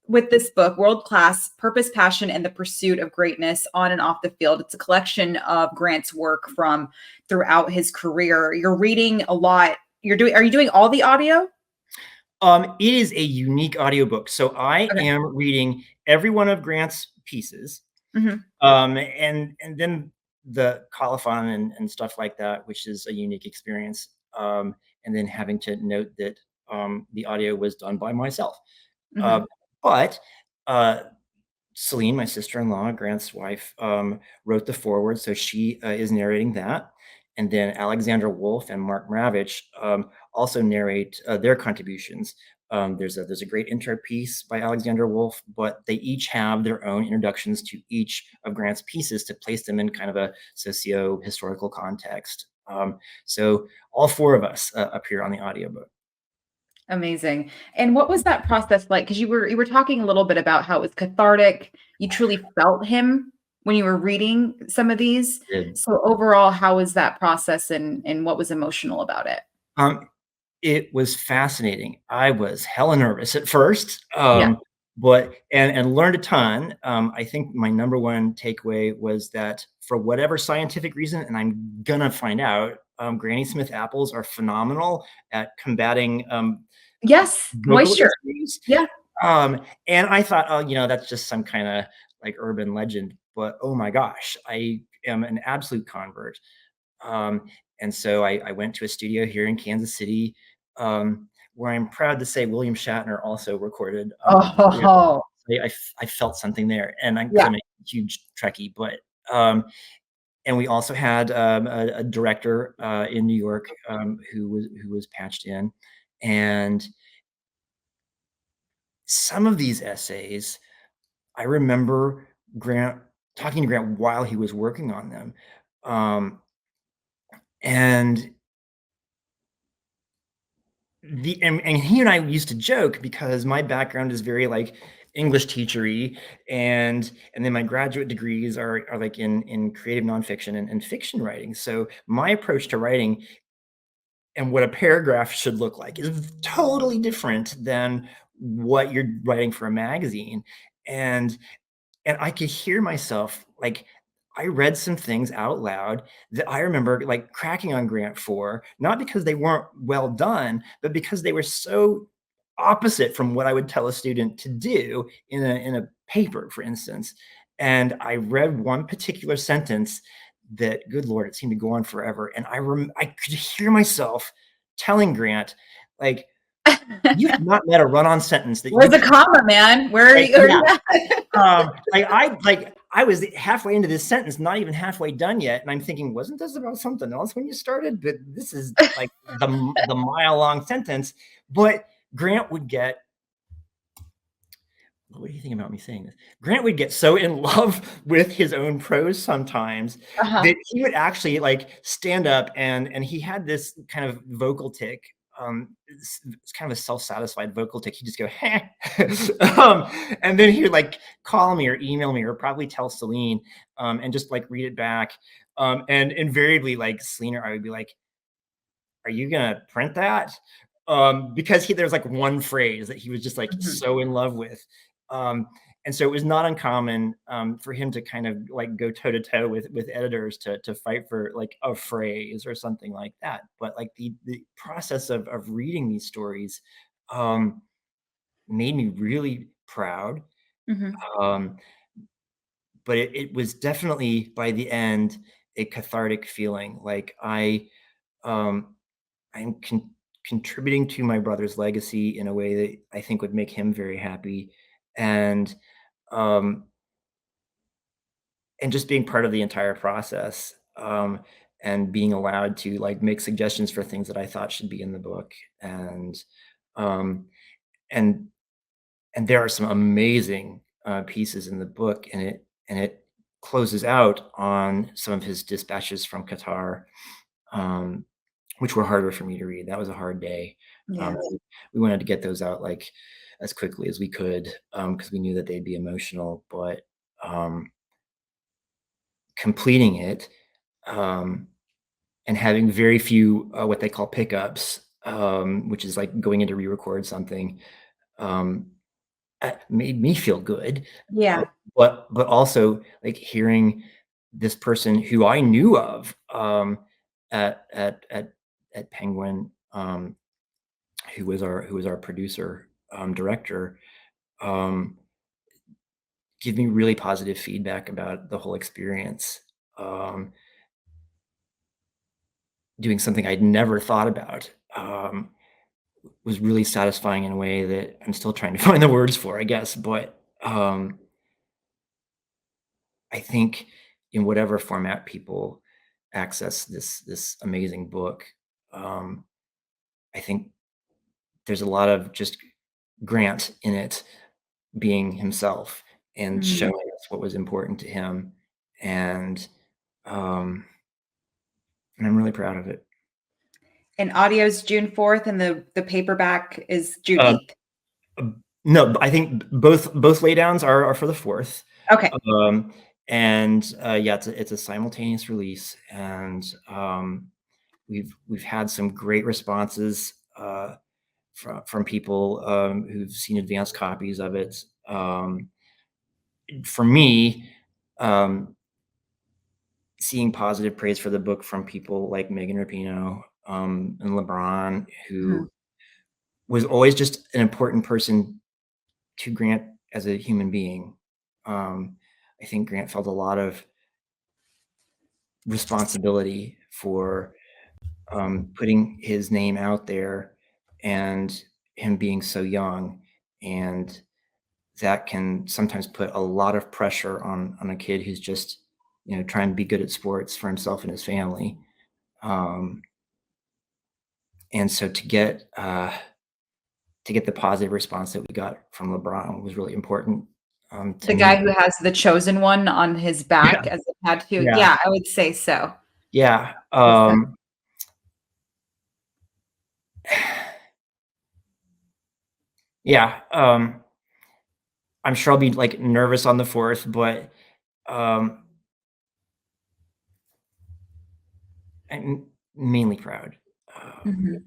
with this book, World Class: Purpose, Passion, and the Pursuit of Greatness on and Off the Field. It's a collection of Grant's work from throughout his career. You're reading a lot. Are you doing all the audio? It is a unique audiobook. So I Okay. am reading every one of Grant's pieces. Mhm. And then the colophon and stuff like that, which is a unique experience. And then having to note that the audio was done by myself. Mhm. But Celine, my sister-in-law, Grant's wife, wrote the foreword, so she is narrating that. And then Alexander Wolf and Mark Mravich also narrate their contributions. There's a great intro piece by Alexander Wolf, but they each have their own introductions to each of Grant's pieces to place them in kind of a socio-historical context. So all four of us appear on the audiobook. Amazing. And what was that process like? Because you were talking a little bit about how it was cathartic. You truly felt him when you were reading some of these. So overall, how was that process, and what was emotional about it? Um, it was fascinating. I was hella nervous at first, Yeah. but learned a ton. I think my number one takeaway was that for whatever scientific reason, and I'm gonna find out, Granny Smith apples are phenomenal at combating Yes, vocal moisture. issues. Yeah. And I thought, oh, that's just some kind of like urban legend. But oh my gosh, I am an absolute convert. Um, and so I went to a studio here in Kansas City, where I'm proud to say William Shatner also recorded. Oh, I felt something there, and I'm because yeah. I'm a huge Trekkie, but and we also had a director in New York who was patched in, and some of these essays, I remember Grant talking to Grant while he was working on them, and and he and I used to joke because my background is very like English teachery, and then my graduate degrees are like in creative nonfiction and fiction writing. So my approach to writing and what a paragraph should look like is totally different than what you're writing for a magazine. And I could hear myself, like, I read some things out loud that I remember, like, cracking on Grant for, not because they weren't well done, but because they were so opposite from what I would tell a student to do in a paper, for instance. And I read one particular sentence that, good Lord, it seemed to go on forever. And I could hear myself telling Grant, like, "You have not met a run-on sentence that you Where's the can," comma, man? Where are like, you? Where are yeah. you at? I was halfway into this sentence, not even halfway done yet, and I'm thinking, wasn't this about something else when you started? But this is like the mile-long sentence. But Grant would get, what do you think about me saying this? Grant would get so in love with his own prose sometimes Uh-huh. that he would actually like stand up and he had this kind of vocal tick. It's kind of a self-satisfied vocal tick. He'd just go, "Heh." And then he would like call me or email me or probably tell Celine and just like read it back. And invariably, like Celine or I would be like, "Are you gonna print that?" Because there's like one phrase that he was just like Mhm. so in love with. Um, and so it was not uncommon for him to kind of like go toe to toe with editors to fight for like a phrase or something like that. But like the process of reading these stories um, made me really proud. Mhm. Um, but it was definitely by the end a cathartic feeling. Like um, I'm contributing to my brother's legacy in a way that I think would make him very happy, and um, and just being part of the entire process, and being allowed to like make suggestions for things that I thought should be in the book, um, and there are some amazing pieces in the book, and it closes out on some of his dispatches from Qatar, um, which were harder for me to read. That was a hard day. Yeah. We wanted to get those out like as quickly as we could because we knew that they'd be emotional. But um, completing it um, and having very few what they call pickups, which is like going in to re-record something, um, made me feel good. Uh, Yeah. but also, like, hearing this person who I knew of, at at at at Penguin, who was our producer, director, um, give me really positive feedback about the whole experience. Um, Doing something I'd never thought about, was really satisfying in a way that I'm still trying to find the words for, I guess, but, I think in whatever format people access this amazing book, um, I think there's a lot of just Grant in it being himself and Mhm. showing us what was important to him, and, um, and I'm really proud of it. And audio's June 4th and the paperback is June Um, 8th. no, I think both laydowns are for the 4th, Okay. um, and, yeah, it's a simultaneous release, and, we've had some great responses, from people, who've seen advanced copies of it. For me, um, seeing positive praise for the book from people like Megan Rapinoe, and LeBron, Mhm. who was always just an important person to Grant as a human being. Um, I think Grant felt a lot of responsibility for, putting his name out there and him being so young, and that can sometimes put a lot of pressure on a kid who's just, trying to be good at sports for himself and his family. Um, and so to get the positive response that we got from LeBron was really important, to The guy me. who has the chosen one on his Yeah, back as a tattoo. yeah, Yeah, I would say so. yeah. Listen. Yeah, I'm sure I'll be, like, nervous on the 4th, but, um, I'm mainly proud. Um Mhm.